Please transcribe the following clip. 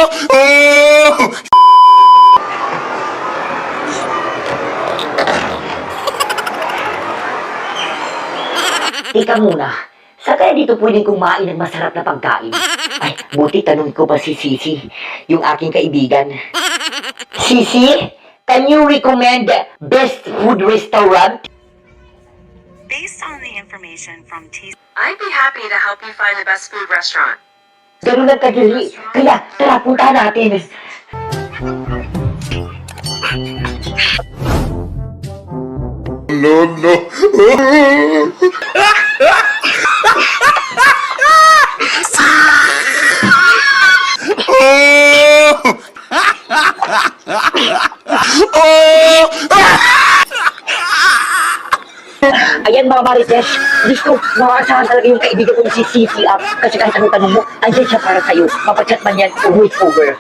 Teka muna, saan kaya dito pwedeng kumain ng masarap na pagkain? Ay, buti tanong ko pa si Sisi, yung aking kaibigan. Sisi, can you recommend best food restaurant? Based on the information from T. I'd be happy to help you find the best food restaurant. Ganun lang kadali. Kaya, tara, punta natin. No, no. Ayan mga Marites, gusto makakasahan talaga yung kaibigan ko si Sisi Kasi kahit anong tanong mo, andyan siya para sa'yo. Mapachat man yan, always over.